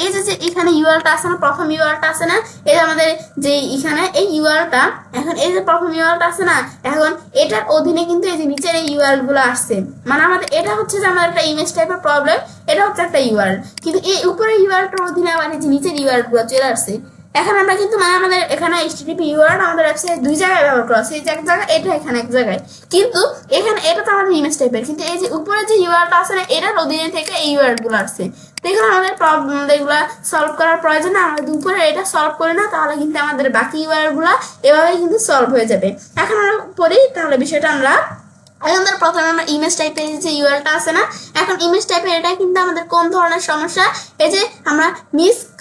এই যে এখানে ইউআরএলটা আছে না, প্রথম ইউআরএলটা আছে না, এই যে আমাদের যে এখানে এই ইউআরএলটা, এখন এই যে প্রথম ইউআরএলটা আছে না, এখন এটার অধীনে কিন্তু এই যে নিচের এই ইউআরএল গুলো আসছে। মানে আমাদের এটা হচ্ছে যে আমাদের একটা ইমেজ টাইপের প্রবলেম, এটা হচ্ছে একটা ইউআরএল, কিন্তু এই উপরের ইউআরএলটার অধীনে আবার এই যে নিচের ইউআরএল গুলো চলে আসছে। এখন আমরা কিন্তু মানে আমাদের এখানে এইচটিটিপি ইউআরএল আমাদের ওয়েবসাইটে দুই জায়গায় ব্যবহার করা আছে, এই যে এক জায়গায়, এটা এখানে এক জায়গায়, কিন্তু এখানে এটা তো আমাদের ইমেজ টাইপের, কিন্তু এই যে উপরে যে ইউআরএলটা আছে না, এটার অধীনে থেকে এই ইউআরএল গুলো আসছে। তো এখানে আমাদের প্রবলেম এগুলা সলভ করার প্রয়োজন না, আমাদের উপরে এটা সলভ করি না, তাহলে কিন্তু আমাদের বাকি ইউআরএল গুলা এভাবে কিন্তু সলভ হয়ে যাবে। এখন আমরা পড়ি তাহলে বিষয়টা আমরা। এখন ধর প্রথমে আমরা ইমেজ টাইপের যে ইউআরএলটা আছে না, এখন ইমেজ টাইপের এটা কিন্তু আমাদের কোন ধরনের সমস্যা, এই যে আমরা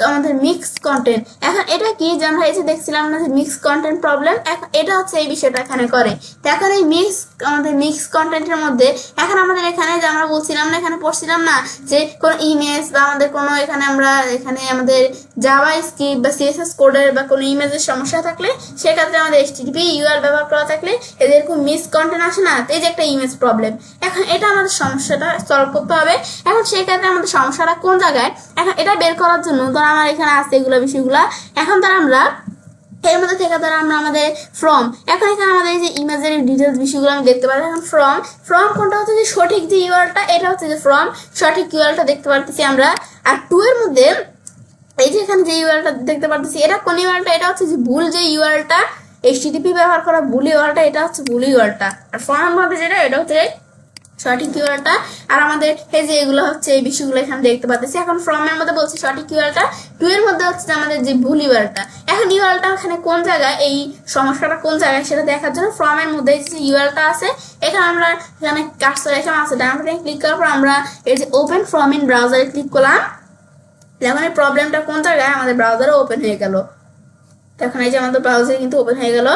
আমাদের মিক্স কন্টেন্ট। এখন এটা কি যে আমরা এই যে দেখছিলাম না যে মিক্স কন্টেন্ট প্রবলেম, এখন এটা হচ্ছে এই বিষয়টা এখানে করে। তো এখন এই আমাদের মিক্স কন্টেন্টের মধ্যে এখন আমাদের এখানে যে আমরা বলছিলাম না, এখানে পড়ছিলাম না যে কোন ইমেজ বা আমাদের কোনো এখানে আমাদের জাভা স্ক্রিপ্ট বা সিএসএস কোডের বা কোনো ইমেজের সমস্যা থাকলে সেক্ষেত্রে আমাদের এইচটিটিপি ইউআরএল ব্যবহার করা থাকলে এরকম মিক্স কন্টেন্ট আসে না, এই যে একটা ইমেজ প্রবলেম। এখন এটা আমাদের সমস্যাটা সলভ করতে হবে। এখন সেই ক্ষেত্রে আমাদের সমস্যাটা কোন জায়গায়, এখন এটা বের করার জন্য ধর আমার এখানে আছে এগুলো বিষয়গুলা। এখন ধর আমরা এর মধ্যে থেকে ধর আমরা আমাদের ফ্রম, এখন এখানে আমাদের এই যে ইমেজের ডিটেলস বিষয়গুলো আমি দেখতে পাচ্ছি। এখন ফ্রম কোনটা হচ্ছে যে সঠিক যে ইউআরএলটা, এটা হচ্ছে যে ফ্রম সঠিক ইউআরএলটা দেখতে পাচ্ছি আমরা। আর টু এর মধ্যে এই যে এখানে যে ইউআরএলটা দেখতে পাচ্ছি, এটা কোন ইউআরএলটা, এটা হচ্ছে যে ভুল যে ইউআরএলটা, এইচটিটিপি ব্যবহার করা ভুল ইউআরএলটা, এটা হচ্ছে ভুল ইউআরএলটা। আর ফর্মের মধ্যে যেটা, এটা হচ্ছে সঠিক ইউআরএলটা। আর আমাদের এই যে এগুলো হচ্ছে এই বিষয়গুলো এখানে দেখতে পাচ্ছি। এখন ফর্মের মধ্যে বলছি সঠিক ইউআরএলটা, টু এর মধ্যে হচ্ছে আমাদের যে ভুল ইউআরএলটা। এখন ইউআরএলটা এখানে কোন জায়গায়, এই সমস্যাটা কোন জায়গায় সেটা দেখার জন্য ফর্মের মধ্যে যে ইউআরএলটা আছে, এখানে আমরা এখানে কার্সর এখানে আছে, ডান বাটনে ক্লিক করার পর আমরা এই যে ওপেন ফর্ম ইন ব্রাউজারে ক্লিক করলাম। এখন এই প্রবলেমটা কোন জায়গায়, আমাদের ব্রাউজারে ওপেন হয়ে গেল। এখন এই যে আমাদের ব্রাউজারে কিন্তু ওপেন হয়ে গেল।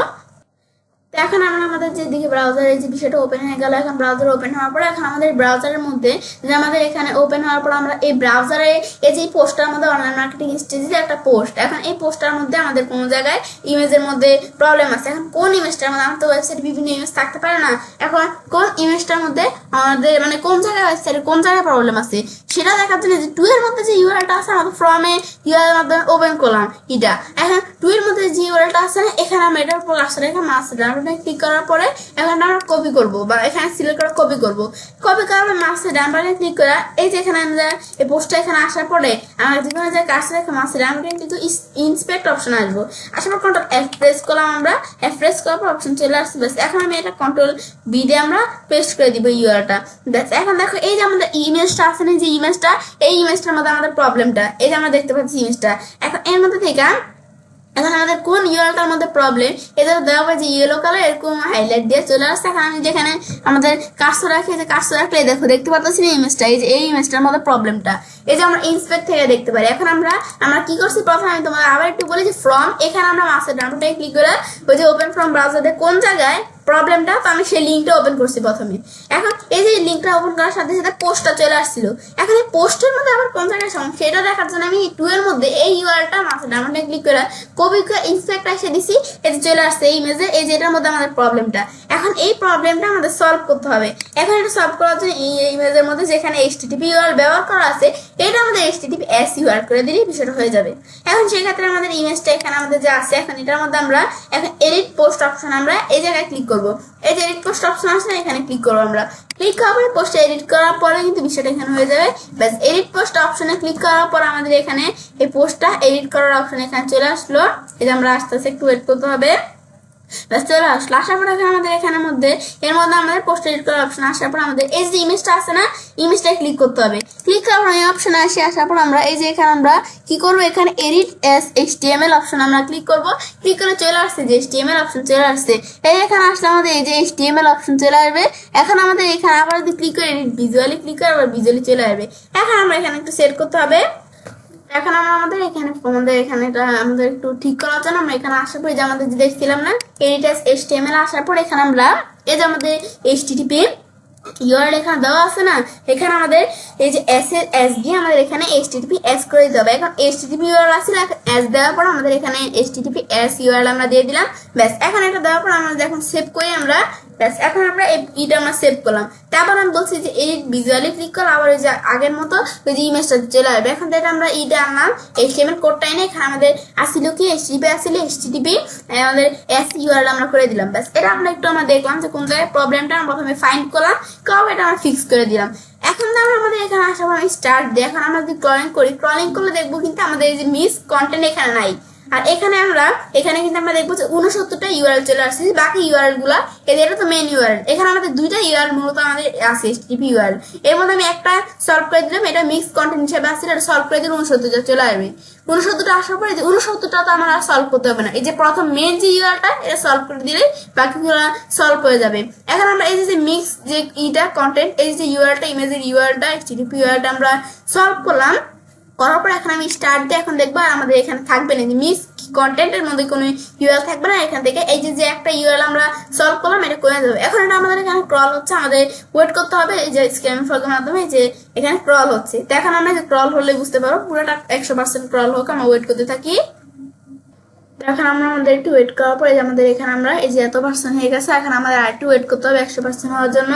তো এখন আমরা আমাদের যেদিকে ব্রাউজারের যে বিষয়টা ওপেন হয়ে গেল, এখন ব্রাউজার ওপেন হওয়ার পরে এখন আমাদের ব্রাউজারের মধ্যে যে আমাদের এখানে ওপেন হওয়ার পর আমরা এই ব্রাউজারে এই যে পোস্টটার মধ্যে অনলাইন মার্কেটিং স্ট্র্যাটেজি একটা পোস্ট, এখন এই পোস্টটার মধ্যে আমাদের কোনো জায়গায় ইমেজের মধ্যে প্রবলেম আছে। এখন কোন ইমেজটার মধ্যে, আমার তো ওয়েবসাইটে বিভিন্ন ইমেজ থাকতে পারে না, এখন কোন ইমেজটার মধ্যে আমাদের মানে কোন জায়গায় ওয়েবসাইটে কোন জায়গায় প্রবলেম আছে সেটা দেখার জন্য যে টু এর মধ্যে যে ইউআরএলটা আছে আমাদের ফর্মে ইউআরএল মাধ্যমে ওপেন করলাম এটা। এখন টু এর মধ্যে যে ইউআরএলটা আছে না, এখানে আমরা এটার উপর আসলে এখানে মাস্টার ক্লিক করার পরে এখন আমরা কপি করব বা এখানে সিলেক্ট করে কপি করব। কপি করার পর মাউসের ডান বাটনে ক্লিক করা, এই যে এখানে আমরা এই পোস্টটা এখানে আসার পরে আমরা যেখানে যে কার্সর রেখে মাউসের ডান বাটনে কিন্তু ইন্সপেক্ট অপশন আসবো, আসার পর কন্ট্রোল এফ প্রেস করলাম আমরা, এফ প্রেস করার পর অপশন চলে আসছে। ব্যাস এখন আমি এটা কন্ট্রোল বি দিয়ে আমরা পেস্ট করে দিব ইউআরএলটা। ব্যাস এখন দেখো এই যে আমাদের ইমেজটা আছে না, যে ইমেজটা, এই ইমেজটার মধ্যে আমাদের প্রবলেমটা এই যে আমরা দেখতে পাচ্ছি ইমেজটা। এখন এর মধ্যে থেকে এখন আমাদের কোন ইউআরএলটার মধ্যে প্রবলেম এটা দেওয়া হয় যে ইয়েলো কালার এরকম হাইলাইট দিয়ে চলে আসছে। এখন আমি যেখানে আমাদের কার্সর রাখি, যে কার্সর রাখলে দেখতে পাচ্ছি না ইমেজটা, এই যে এই ইমেজটার মধ্যে প্রবলেমটা এই যে আমরা ইন্সপেক্ট থেকে দেখতে পারি। এখন আমরা কি করছি, প্রথমে আমি তোমাদের আবার একটু বলি যে ফ্রম, এখানে আমরা মাউসের ডান বাটনে ক্লিক করে ওই যে ওপেন ফ্রম ব্রাউজারে কোন জায়গায় প্রবলেমটা, তো আমি সেই লিঙ্কটা ওপেন করছি প্রথমে। এখন এই যে লিঙ্কটা ওপেন করার সাথে সাথে পোস্টটা চলে আসছিল। এখন এই পোস্টের মধ্যে আবার কোন জায়গায় সমস্যা এটা দেখার জন্য আমি টু এর মধ্যে এই ইউআরএলটা মাউসের ডান বাটনে ক্লিক করে কপি করে ইন্সপেক্ট এসে দিছি, এই যে চলে আসছে এই ইমেজে, এই যে এটার মধ্যে আমাদের প্রবলেমটা। এখন এই প্রবলেমটা আমাদের সলভ করতে হবে। এখন এটা সলভ করার জন্য এই ইমেজের মধ্যে যেখানে এইচটিটিপি ইউআরএল ব্যবহার করা আছে, এটা আমাদের এইচটিটিপি এস ইউআরএল করে দিলেই বিষয়টা হয়ে যাবে। এখন সেই ক্ষেত্রে আমাদের ইমেজটা এখানে আমাদের যা আছে, এখন এটার মধ্যে আমরা এখন এডিট পোস্ট অপশন আমরা এই জায়গায় ক্লিক করব। এই যে এডিট পোস্ট অপশন আছে এখানে ক্লিক করবো আমরা, ক্লিক করার পরে পোস্টে এডিট করার পরে কিন্তু বিষয়টা এখানে হয়ে যাবে। ব্যাস এডিট পোস্ট অপশনে ক্লিক করার পর আমাদের এখানে এই পোস্টটা এডিট করার অপশন এখানে চলে আসলো। এই যে আমরা আস্তে আস্তে একটু ওয়েট করতে হবে। ব্যাস চলে আসলো। আসার পর আমাদের এখানের মধ্যে এর মধ্যে আমাদের পোস্ট এডিট করার অপশন আসার পর আমাদের এই যে ইমেজটা আছে না, ইমেজটা ক্লিক করতে হবে। ক্লিক করার পর এই অপশনে আসার পর আমরা এই যে এখানে আমরা কি করবো, এখানে এডিট এস এইচটিএমএল অপশন আমরা ক্লিক করব। ক্লিক করে চলে আসছে যে এইচটিএমএল অপশন চলে আসছে। এই এখানে আসলে আমাদের এই যে এইচটিএমএল অপশন চলে আসবে। এখন আমাদের এখানে আবার যদি ক্লিক করে এডিট ভিজুয়ালি ক্লিক করে আবার ভিজুয়ালি চলে আসবে। এখন আমরা এখানে একটু সেট করতে হবে। এখন আমরা আমাদের এখানে এটা আমাদের একটু ঠিক করার জন্য আমরা এখানে আসার পর যে আমাদের যে দেখছিলাম না এডিটাস HTML আসার পর এখানে আমরা এই যে আমাদের HTTP ইউআরএল এখানে দেওয়া আছে না, এখানে আমাদের এই যে এস দিয়ে আমাদের এখানে HTTP এস করে দিতে হবে। এখন HTTP ইউআরএল আছে না, এস দেওয়ার পর আমাদের এখানে HTTP এস ইউআরএল আমরা দিয়ে দিলাম। ব্যাস এখন এটা দেওয়ার পর আমরা এখন সেভ করি আমরা। ব্যাস এখন আমরা এটা আমরা সেভ করলাম। তারপর আমি বলছি যে এই ভিজুয়ালি ক্লিক করলে আবার ওই যে আগের মতো ওই যে ইমেজটা চলে আসবে। এখন থেকে আমরা এইটা আনলাম HTML কোডটা এনে এখানে আমাদের আসছিল কি HTTP আসলে HTTP আমাদের এস ইউআরএল আমরা করে দিলাম। ব্যাস এটা আমরা একটু আমরা দেখলাম যে কোন জায়গায় প্রবলেমটা আমরা প্রথমে ফাইন্ড করলাম, এটা আমরা ফিক্স করে দিলাম। এখন আমরা আমাদের এখানে আসার পর আমি স্টার্ট দিই। এখন আমরা যদি ক্রলিং করলে দেখবো কিন্তু আমাদের এই যে মিস কন্টেন্ট এখানে নাই। আর এখানে কিন্তু আমরা দেখবো যে 69টা ইউআরএল চলে আসছে, বাকি ইউআরএল গুলা এটা তো মেন ইউআরএল। এখানে আমাদের দুইটা ইউআরএল মূলত আমাদের আছে HTTP ইউআরএল। এর মধ্যে আমি একটা সলভ করে দিলাম, এটা মিক্স কন্টেন্ট হিসেবে আসছে, এটা সলভ করে দিলে 69টা চলে আসবে। 69টা আসার পরে যে 69টা তো আমরা সলভ করতে হবে না, এই যে প্রথম মেন যে ইউআরএলটা এটা সলভ করে দিলে বাকিগুলো সলভ হয়ে যাবে। এখন আমরা এই যে মিক্স যে ইটা কন্টেন্ট এই যে ইউআরএলটা ইমেজের ইউআরএলটা HTTP ইউআরএলটা আমরা সলভ করলাম। করার পর এখন আমি স্টার্ট দিয়ে এখন দেখবো আর আমাদের এখানে থাকবে না, যে মিস কন্টেন্টের মধ্যে কোনো ইউআরএল থাকবে না। এখান থেকে এই যে একটা ইউআরএল আমরা সলভ করলাম এটা কমে যাবে। এখন এটা আমাদের এখানে ক্রল হচ্ছে, আমাদের ওয়েট করতে হবে এই যে স্ক্যান ফ্রগের মাধ্যমে যে এখানে ক্রল হচ্ছে। তো এখন আমরা যে ক্রল হলে বুঝতে পারবো পুরোটা 100% ক্রল হোক, আমরা ওয়েট করতে থাকি। এখন আমরা আমাদের একটু ওয়েট করার পরে যে আমাদের এখানে আমরা এই যে এত পার্সেন্ট হয়ে গেছে, এখন আমাদের আর একটু ওয়েট করতে হবে 100% হওয়ার জন্য।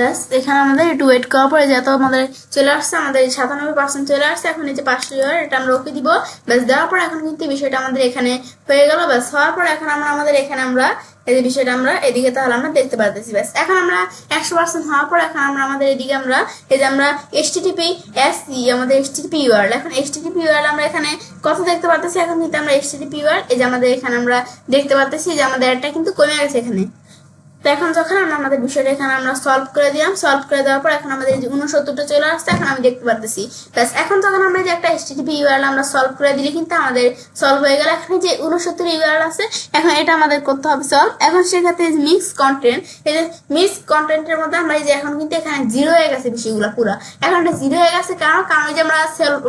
ব্যাস এখানে আমাদের একটু ওয়েট করার পরে যত আমাদের চলে আসছে, আমাদের 97% চলে আসছে। এখন এই যে 500 ইউআরএল এটা আমরা ওকে দিব। ব্যাস দেওয়ার পর এখন কিন্তু বিষয়টা আমাদের এখানে হয়ে গেল। ব্যাস হওয়ার পর এখন আমরা আমাদের এখানে আমরা এই যে বিষয়টা আমরা এদিকে তাহলে আমরা দেখতে পারতেছি। ব্যাস এখন আমরা 100% হওয়ার পর এখন আমরা আমাদের এদিকে আমরা এই যে আমরা HTTP এস আমাদের HTTP ইউআরএল, এখন HTTP ইউআরএল আমরা এখানে কত দেখতে পারতেছি। এখন কিন্তু আমরা HTTP ইউআরএল এই যে আমাদের এখানে আমরা দেখতে পারতেছি যে আমাদের এটা কিন্তু কমে গেছে এখানে। তো এখন যখন আমরা আমাদের বিষয়টা এখানে আমরা সলভ করে দিলাম, সলভ করে দেওয়ার পর এখন আমাদের যে 69টা চলে আসছে এখন আমি দেখতে পারতেছি। ব্যাস এখন যখন আমরা যে একটা HTTP ইউআরএল আমরা সলভ করে দিলে কিন্তু আমাদের সলভ হয়ে গেল। এখন যে 69 ইউআরএল আছে এখন এটা আমাদের করতে হবে সলভ। এখন সেক্ষেত্রে মিক্স কন্টেন্ট, এই যে মিক্স কন্টেন্টের মধ্যে আমরা এই যে এখন কিন্তু এখানে 0 হয়ে গেছে বিষয়গুলো পুরো। এখন এটা 0 হয়ে গেছে কারণ যে আমরা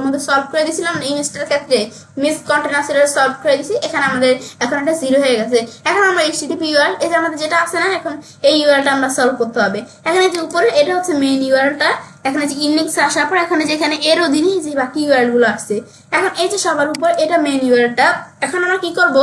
মধ্যে সলভ করে দিয়েছিলাম ইমেজটার ক্ষেত্রে মিক্স কন্টেন্ট আছে এটা সলভ করে দিয়েছি, এখানে আমাদের এখন এটা 0 হয়ে গেছে। এখন আমরা HTTP ইউআরএল এই যে আমাদের যেটা আছে না এখন এই ইউআরএলটা আমরা সলভ করতে হবে। এখানে যে উপরে এটা হচ্ছে মেইন ইউআরএলটা, এখানে যে ইন্ডেক্স আসার পর এখানে যেখানে এর অধীনে যে বাকি ইউআরএল গুলো আসছে, এখন এই যে সবার উপর এটা মেইন ইউআরএলটা। এখন আমরা কি করব,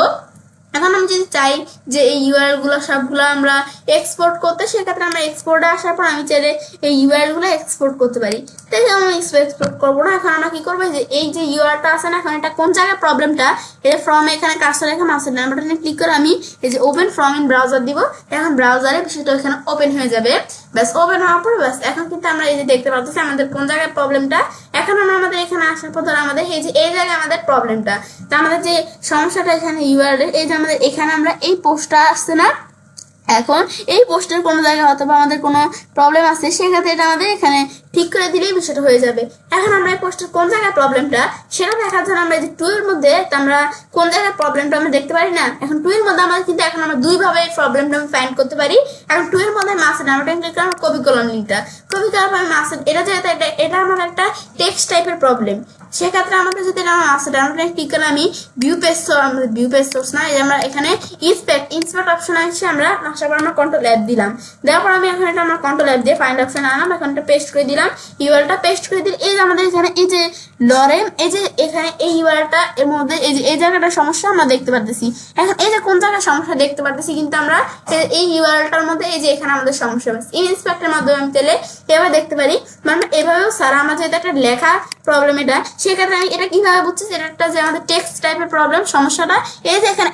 এখন আমি যদি চাই যে এই ইউআরএল গুলো সবগুলো আমরা এক্সপোর্ট করতে, সেক্ষেত্রে আমরা এক্সপোর্টে আসার পর আমি চাইলে এই ইউআরএল গুলো এক্সপোর্ট করতে পারি। তাই আমি এক্সপোর্ট করবো না। এখন আমরা কি করবো যে এই যে ইউআরএলটা আছে না এখন এটা কোন জায়গায় প্রবলেমটা, এটা ফ্রম এখানে কার্সর রেখে মাউসের ডান বাটনে ক্লিক করে আমি এই যে ওপেন ফ্রম ইন ব্রাউজার দিব। এখন ব্রাউজারে বিষয়টা এখানে ওপেন হয়ে যাবে। ব্যাস ওপেন হওয়ার পর ব্যাস এখন কিন্তু আমরা এই যে দেখতে পাচ্ছি আমাদের কোন জায়গায় প্রবলেমটা। এখন আমরা আমাদের এখানে আসার পর ধরো আমাদের এই যে এই জায়গায় আমাদের প্রবলেমটা, তা আমাদের যে সমস্যাটা এখানে ইউআরএল এই যে আমাদের এখানে আমরা এই পোস্টটা আসছে না, এখন এই পোস্টের কোনো জায়গায় হয়তো বা আমাদের কোনো প্রবলেম আছে, সেক্ষেত্রে এটা আমাদের এখানে ঠিক করে দিলেই বিষয়টা হয়ে যাবে। এখন আমরা এই পোস্টের কোন জায়গায় প্রবলেমটা সেটা দেখার জন্য আমরা যে টু এর মধ্যে আমরা কোন জায়গায় প্রবলেমটা আমরা দেখতে পারি না, এখন টু এর মধ্যে আমরা কিন্তু এখন আমরা দুইভাবে প্রবলেমটা আমি ফাইন্ড করতে পারি। এখন টু এর মধ্যে মাসের ডানবাটন ক্লিক করে কপি করলাম লিঙ্কটা, কপি করার পর মাসের এটা যেহেতু এটা আমার একটা টেক্সট টাইপের প্রবলেম, সেক্ষেত্রে আমাদের যদি এটা মাসের ডানবাটন ক্লিক করে আমি ভিউ পেজ সোর্স না এই যে আমরা এখানে ইন্সপেক্ট অপশন আসছে, আমরা আসার পর আমরা কন্ট্রোল অ্যাপ দিলাম, দেওয়ার পর আমি এখন এটা আমরা কন্ট্রোল অ্যাপ দিয়ে ফাইন্ড অপশন আনলাম, এখন এটা পেস্ট করে দিলাম ইউআরএলটা পেস্ট করে দিলে এই যে আমাদের এখানে এই যে লরেম এই যে এখানে এই ইউআরএলটা এর মধ্যে এই যে এই জায়গাটা সমস্যা আমরা দেখতে পারতেছি। এখন এই যে কোন জায়গায় সমস্যা দেখতে পারতেছি কিন্তু আমরা এই ইউআরএলটার মধ্যে এই যে এখানে আমাদের সমস্যা আছে ইনস্পেক্টের মাধ্যমে আমি তাহলে এভাবে দেখতে পারি। মানে এভাবেও স্যার আমার যেটা একটা লেখা প্রবলেম এটা, সেক্ষেত্রে আমি এটা কিভাবে বুঝছি এটা যে আমাদের টেক্সট টাইপের প্রবলেম সমস্যাটা এই যে এখানে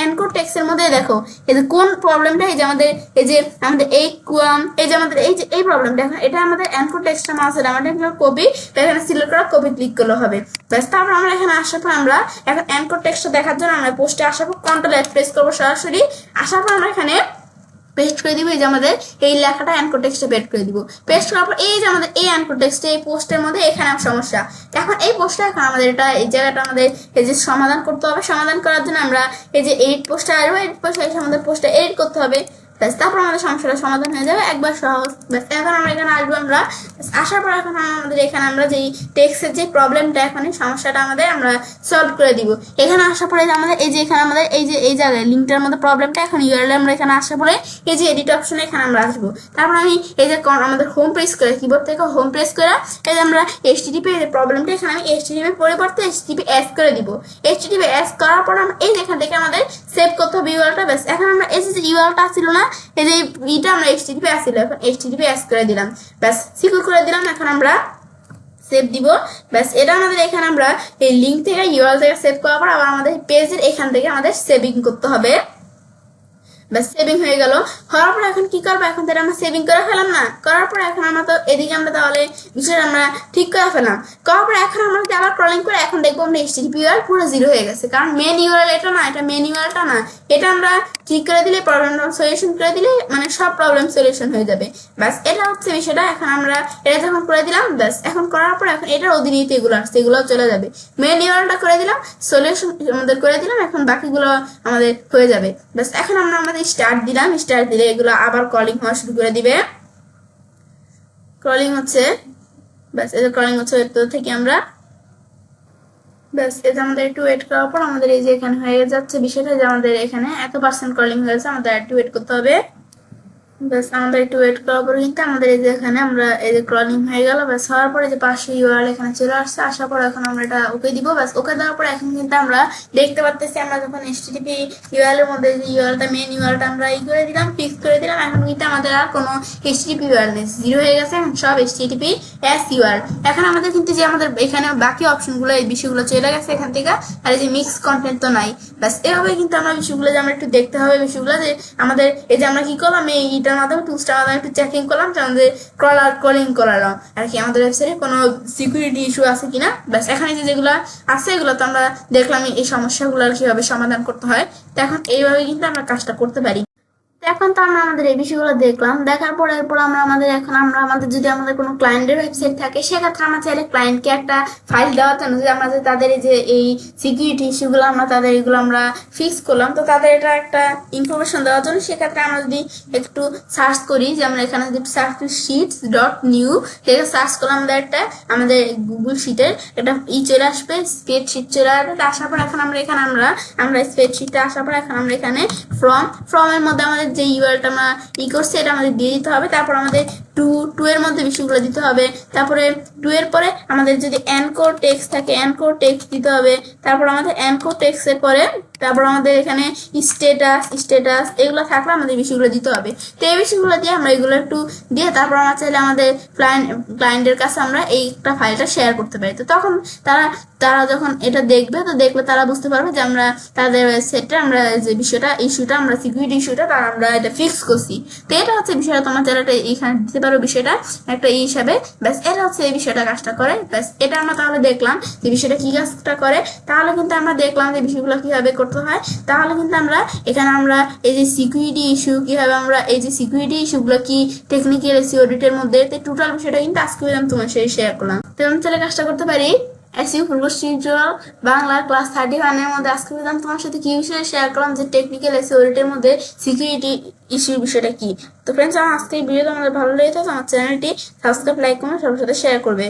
এনকোড টেক্সটের মধ্যে দেখো এই যে কোন প্রবলেমটা এই যে আমাদের এই যে আমাদের এই যে আমাদের এই যে এই প্রবলেমটা এখন এটা আমাদের এনকোড টেক্সটটা মাউসের আমাদের কপি এখানে সিলেক্ট করা কপি ক্লিক করলে হবে। ব্যাস তারপর আমরা এখানে আসার পর আমরা এখন এনকোড টেক্সটটা দেখার জন্য আমরা পোস্টে আসার পর কন্ট্রোল এফ প্রেস করবো সরাসরি, আসার পর আমরা এখানে পেস্ট করে দিব এই যে আমাদের এই লেখাটা এনকোড টেক্সটে পেস্ট করে দিব। পেস্ট করার পর এই যে আমাদের এই এনকোড টেক্সটে এই পোস্টের মধ্যে এখানে সমস্যা, এখন এই পোস্টটা এখন আমাদের এটা এই জায়গাটা আমাদের এই যে সমাধান করতে হবে। সমাধান করার জন্য আমরা এই যে এডিট পোস্টে আসবো, এডিট পোস্টে এসে আমাদের পোস্টটা এডিট করতে হবে। ব্যাস তারপর আমাদের সমস্যাটা সমাধান হয়ে যাবে, একবার সহজ। ব্যাস এখন আমরা এখানে আসবো, আমরা আসার পর এখন আমাদের এখানে আমরা যেই টেক্সটের যে প্রবলেমটা, এখন এই সমস্যাটা আমাদের আমরা সলভ করে দিব। এখানে আসার পরে আমাদের এই যে এখানে আমাদের এই যে এই জায়গায় লিঙ্কটার মধ্যে প্রবলেমটা, এখন ইউআরএল আমরা এখানে আসার পরে এই যে এডিট অপশনে এখানে আমরা আসবো। তারপর আমি এই যে আমাদের হোম প্রেস করে, কিবোর্ড থেকে হোম প্রেস করে এই যে আমরা এইচটিটিপি এর প্রবলেমটা এখানে আমি এইচটিটিপি এর পরিবর্তে এইচটিটিপি এস করে দিব। এইচটিটিপি এস করার পর আমরা এই যে এখান থেকে আমাদের সেভ করতে হবে ইউআরএলটা। ব্যাস এখন আমরা এই যে ইউআরএলটা ছিল না, এই যে ইটা আমরা এইচটিটিপি আসছিল, এখন এইচটিটিপি এস করে দিলাম, ব্যাস সিকিউর করে দিলাম। এখন আমরা সেভ দিব। ব্যাস এটা আমাদের এখানে আমরা এই লিঙ্ক থেকে ইউআরএল থেকে সেভ করার পর আবার আমাদের পেজের এখান থেকে আমাদের সেভিং করতে হবে। ব্যাস সেভিং হয়ে গেল। হওয়ার পর এখন কি করবো, এখন তো আমরা সেভিং করে ফেলাম না, করার পর এখন আমরা তো এদিকে আমরা তাহলে বিষয়টা আমরা ঠিক করে ফেলাম। করার পর এখন আমরা যদি আবার ক্রলিং করে এখন দেখবো আমরা এইচটিটিপি ইউআরএল পুরো 0 হয়ে গেছে, কারণ মেন ইউআরএল এটা না, এটা মেন ইউআরএলটা না। এটা আমরা ঠিক করে দিলে, প্রবলেমটা সলিউশন করে দিলে মানে সব প্রবলেম সলিউশন হয়ে যাবে। ব্যাস এটা হচ্ছে বিষয়টা। এখন আমরা এটা যখন করে দিলাম, ব্যাস এখন করার পর এখন এটার অধীনেই এগুলো আসছে, এগুলোও চলে যাবে। মেন ইউআরএলটা করে দিলাম, সলিউশন আমাদের করে দিলাম, এখন বাকিগুলো আমাদের হয়ে যাবে। ব্যাস এখন আমরা আমাদের স্টার্ট দিলাম, স্টার্ট দিলে এগুলো আবার কলিং হওয়া শুরু করে দিবে। ক্রলিং হচ্ছে, ব্যাস এই যে ক্রলিং হচ্ছে ওয়েব থেকে আমরা, ব্যাস এটা আমাদের একটু ওয়েট করার পর আমাদের এই যে এখানে হয়ে যাচ্ছে বিষয়টা, যে আমাদের এখানে এত % ক্রলিং হয়েছে, আমাদের একটু ওয়েট করতে হবে। ব্যাস আমাদের একটু ওয়েট করার পর কিন্তু আমাদের এই যে এখানে আমরা এই যে ক্রলিং হয়ে গেল। ব্যাস হওয়ার পরে যে 500 ইউআরএল এখানে চলে আসছে, আসার পর এখন আমরা এটা ওকে দিব। ব্যাস ওকে দেওয়ার পর এখন কিন্তু আমরা দেখতে পাচ্ছি, আমরা যখন এইচটিটিপি ইউআরএল এর মধ্যে যে ইউআরএলটা মেন ইউআরএলটা আমরা করে দিলাম, ফিক্স করে দিলাম, এখন কিন্তু আমাদের আর কোনো এইচটিটিপি ইউআরএল নেই, 0 হয়ে গেছে, এখন সব এইচটিটিপি এস ইউআরএল। এখন আমাদের কিন্তু যে আমাদের এখানে বাকি অপশনগুলো, এই বিষয়গুলো চলে গেছে এখান থেকে, আর এই যে মিক্স কন্টেন্ট তো নাই। ব্যাস এভাবে কিন্তু আমরা বিষয়গুলো যে আমরা একটু দেখতে হবে, বিষয়গুলো যে আমাদের এই যে আমরা কি করলাম, এইটার মাধ্যমে টুলসটার মাধ্যমে একটু চেকিং করলাম যে আমাদের কলিং করালাম আর কি, আমাদের ওয়েবসাইটে কোনো সিকিউরিটি ইস্যু আছে কিনা। ব্যাস এখানে যেগুলো আছে এগুলো তো আমরা দেখলাম এই সমস্যাগুলো কিভাবে সমাধান করতে হয়। তো এখন এইভাবে কিন্তু আমরা কাজটা করতে পারি। এখন তো আমরা আমাদের এই বিষয়গুলো দেখলাম, দেখার পর এরপর আমরা আমাদের যদি আমাদের কোনো ক্লায়েন্টের ওয়েবসাইট থাকে, সেক্ষেত্রে আমরা চাইলে ক্লায়েন্টকে একটা ফাইল দেওয়ার জন্য যে আমরা যে তাদের এই যে এই সিকিউরিটি ইস্যুগুলো আমরা তাদের এগুলো আমরা ফিক্স করলাম, তো তাদের এটা একটা ইনফরমেশন দেওয়ার জন্য সেক্ষেত্রে আমরা যদি একটু সার্চ করি, যে আমরা এখানে যদি সার্চ sheets.new থেকে সার্চ করলাম, আমাদের গুগল শিটের একটা চলে আসবে, স্প্রেডশিট চলে আসবে। আসার পর এখন আমরা স্প্রেডশিটে আসার পর এখন আমরা এখানে ফর্মের মধ্যে আমাদের যে ইউআরএলটা আমরা করছি এটা আমাদের দিয়ে দিতে হবে। তারপর আমাদের টু এর মধ্যে বিষয়গুলো দিতে হবে। তারপরে 2 এর পরে আমাদের যদি এনকোর টেক্সট থাকে, এনকোর টেক্সট দিতে হবে। তারপর আমাদের এনকোর টেক্সট এর পরে তারপর আমাদের এখানে স্ট্যাটাস এগুলো থাকলে আমাদের বিষয়গুলো দিতে হবে। তো এই বিষয়গুলো দিয়ে আমরা এগুলো একটু দিয়ে তারপর আমরা চাইলে আমাদের ক্লায়েন্টের কাছে আমরা এই একটা ফাইলটা শেয়ার করতে পারি। তো তখন তারা যখন এটা দেখবে, তো দেখলে তারা বুঝতে পারবে যে আমরা তাদের ওয়েবসাইটে আমরা যে বিষয়টা ইস্যুটা আমরা সিকিউরিটি ইস্যুটা তার আমরা এটা ফিক্স করছি। তো এটা হচ্ছে বিষয়টা, তোমার যারা এখানে দিতে পারো বিষয়টা একটা হিসাবে। ব্যাস এটা হচ্ছে এই বিষয়টা কাজটা করে। ব্যাস এটা আমরা তাহলে দেখলাম যে বিষয়টা কি কাজটা করে। তাহলে কিন্তু আমরা দেখলাম যে বিষয়গুলো কিভাবে করতে হয়। তাহলে কিন্তু আমরা এখানে আমরা এই যে সিকিউরিটি ইস্যু কিভাবে আমরা এই যে সিকিউরিটি ইস্যুগুলো কি টেকনিক্যাল এসইও অডিটের মধ্যে টোটাল বিষয়টা কিন্তু আজকে আমি তোমার সাথে শেয়ার করলাম। তো আমি তাহলে কাজটা করতে পারি। এসইও ফুল কোর্স টিউটোরিয়াল বাংলা ক্লাস 31 এর মধ্যে আজকে আমি তোমার সাথে কি বিষয়ে শেয়ার করলাম, যে টেকনিক্যাল এসইও অডিটের মধ্যে সিকিউরিটি ইস্যুর বিষয়টা কি। তো ফ্রেন্ডস, আমার আজকে এই ভিডিওটা আমাদের ভালো লেগে থাকে আমার চ্যানেলটি সাবস্ক্রাইব, লাইক, কমেন্ট সবার সাথে শেয়ার করবে।